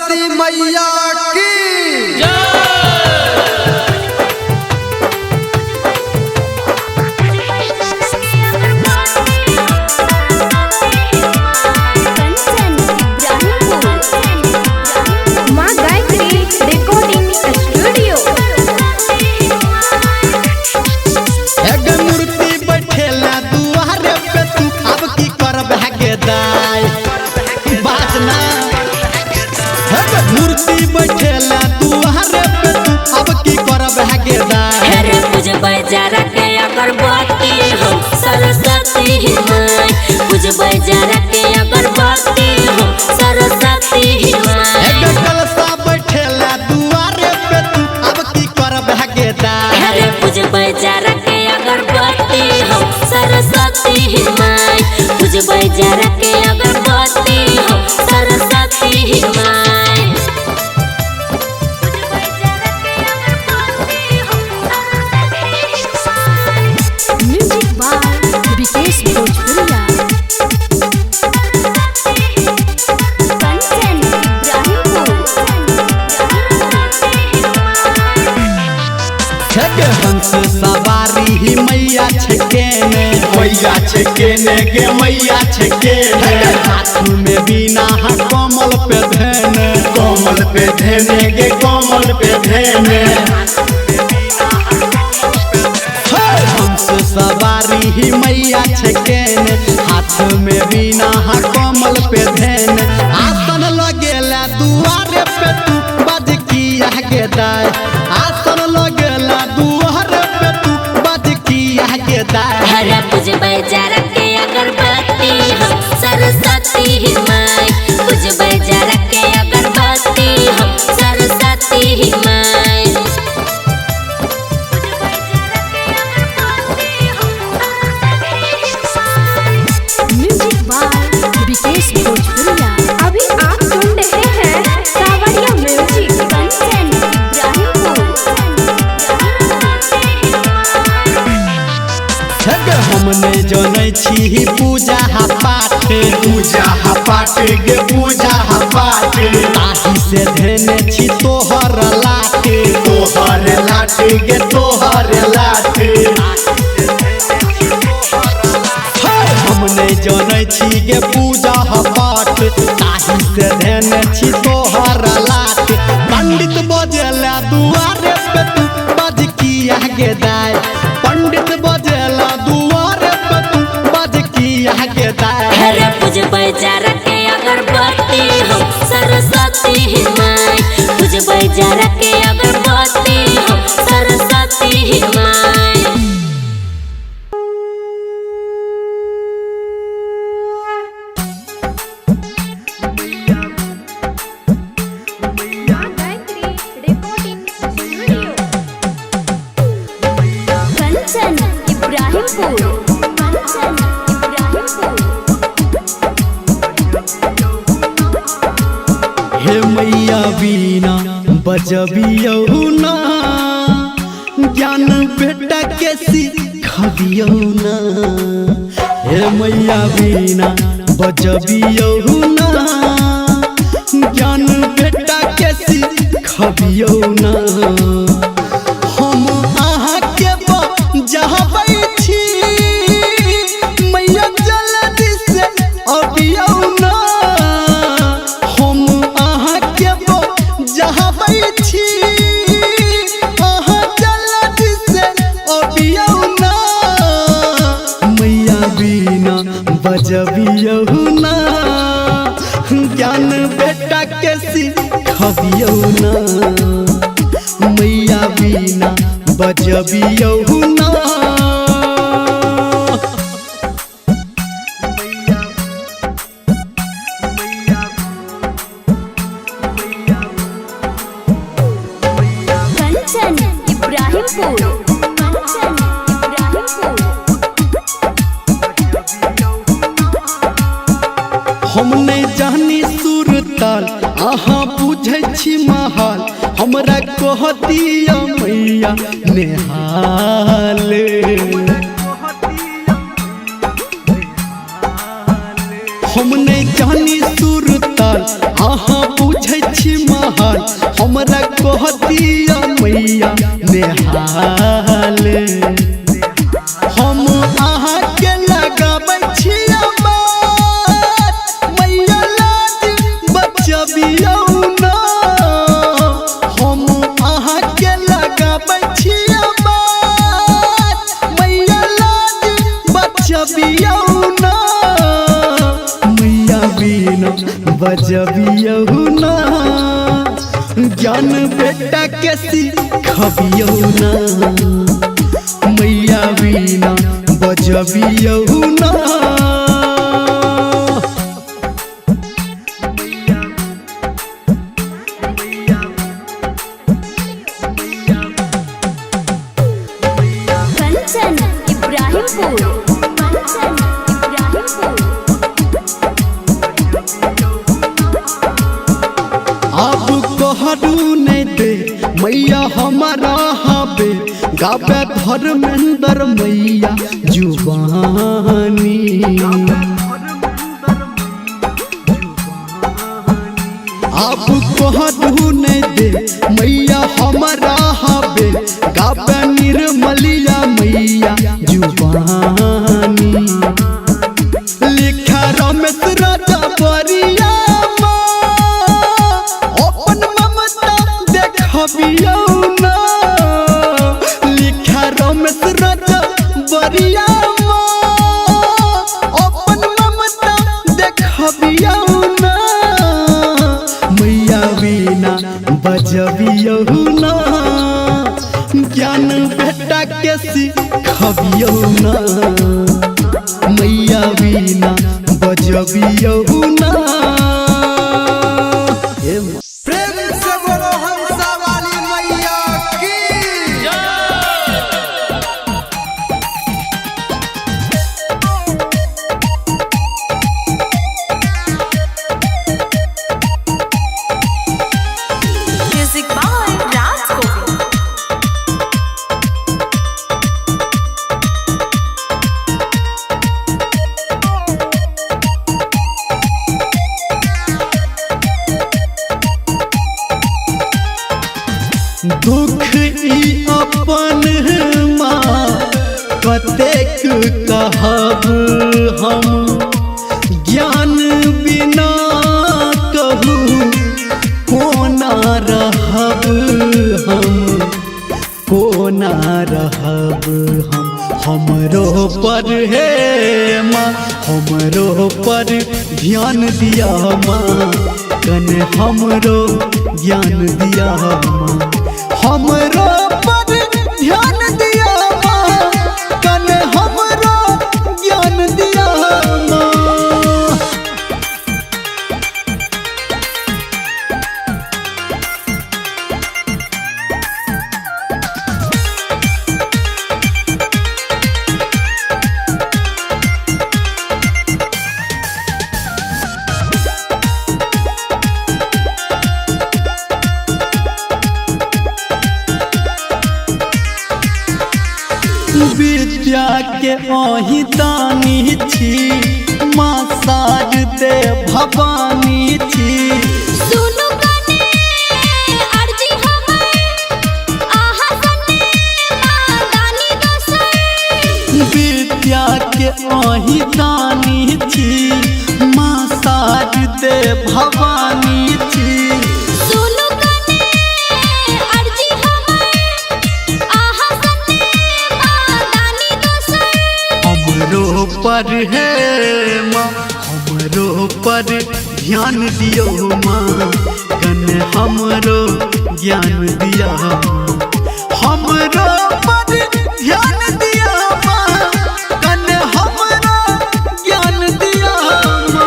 सरस्वती मैया की मूर्ति बैठेला दुआरे पे तू अब की करब हगेदार रे पूजबै जरा के अगरबत्ती हम सरस्वती माई पूजबै जरा के अगरबत्ती हम सरस्वती माई एक कलशा बैठेला दुआरे पे तू अब की करब हगेदार रे पूजबै जरा के अगरबत्ती हम सरस्वती माई पूजबै जरा के अगरबत्ती हम सरस्वती माई हंस सवारी ही मैया छकेने गे मैया छकेने हाथ में बीना कमल पे धेने गे कमल पे धेने हंस सवारी ही मैया छकेने हाथ में बीना कमल पे धेने आसन लगेला दुआरे पे तू बज किया गेदाय आसन लगेला दुआरे पे तू बज किया गेदाय रे पूजबै जरा के अगरबत्ती हम सरस्वती माई पूजबै जरा के अगरबत्ती हम सरस्वती माई अभी आप सुन रहे हैं कावड़िया म्यूजिक कंचन हमने जनै छी पूजा पाठ गे पूजा पाठ ताही से धेने छी तोहर लाठ गे तोहर लाठ हमने जनै छी गे पूजा पाठ ताही से धेने छी तोहर लाठ पंडित बजेला दुआरे पे तू बज किया गेदाय पंडित बजेला दुआरे पे तू बज किया गेदाय रे पूजबै जरा के अगरबत्ती हम सरस्वती माई पूजबै जरा के अगरबत्ती हम सरस्वती माई हे मैया बीना बजबियौ ना ज्ञान बेटा के सिखबियौ ना हे मैया बीना बजबियौ ना ज्ञान बेटा के सिखबियौ ना हम अहाँ के बजाबै छी मैया जल्दी से अबियौ ना हम अहाँ के बजाबै छी अहाँ जल्दी से अबियौ ना मैया बीना बजबियौ ना ज्ञान बेटा के सिखबियौ ना मैया बीना बजबियौ ना हम नहीं जानी सुर ताल अहाँ बुझै छी महाल हमरा कह दिया मैया नेहाल हम नहीं जानी सुर ताल अहाँ बुझै छी बजबियहु ना ज्ञान बेटा के सिखबियहु ना मैया बिना बजबियहु ना कंचन इब्राहिमपुर कंचन इब्राहिमपुर। अब कहू नहीं दे मैया हमारा हबे गावे धर्मेंद्र मैया जुबानी अब कहू नहीं दे मैया हमारा हबे गावे निर्मलिया मैया जुबानी लिखा रमेश राजा बरिया अपन ममता देखबियौ ना लिखा रमेश राजा बरिया अपन ममता देखबियौ ना मैया बिना बजबियौ ना ज्ञान बेटा के सिखबियौ ना मैया बिना बजबियहु ना। प्रेम से बोलो हंसा वाली मैया की म्यूजिक बाय राज गोविंद। दुख ई अपन माँ कतेक कहब हम ज्ञान बिना कहू कोना रहब हम कोना रहब हमरो पर हे माँ हमरो पर ध्यान दिया माँ कन हमरो ज्ञान दिया माँ हमरो पर ध्यान दिया माँ कन हमरो ज्ञान दिया माँ। विद्या के अहि दानी छी माँ शारदे भवानी छी सुनु कने अर्जी हमर आहा सने माँ दानी दोसर। विद्या के अहि दानी छी माँ शारदे भवानी छी सुनु कने अर्जी हमर आहा सने माँ दानी दोसर। हमरो पर है माँ हमरो पर ध्यान दियो माँ कन हमरो ज्ञान दिया माँ हमरो पर ध्यान दिया माँ कन हमरो ज्ञान दिया माँ।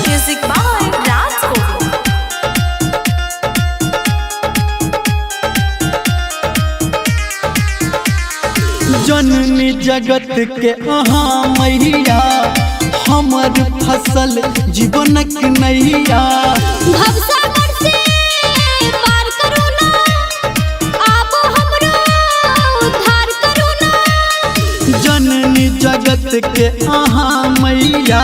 म्यूजिक बाय राज गोविंद। जननी जगत के अहाँ मैया हमर फसल जीवनक नैया भवसागर से पार करो ना आप हमरो उद्धार करो ना। जननी जगत के अहाँ मैया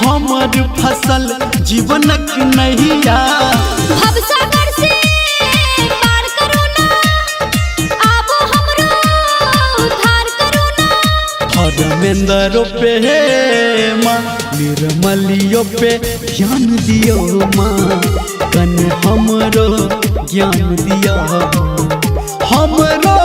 हमर फसल जीवनक नैया भवसागर से पार करो ना आप हमरो उद्धार करो ना। हर धर्मेंद्र पे माँ निर्मलियो पे ज्ञान दियो माँ कन हमरो ज्ञान दियो हमरो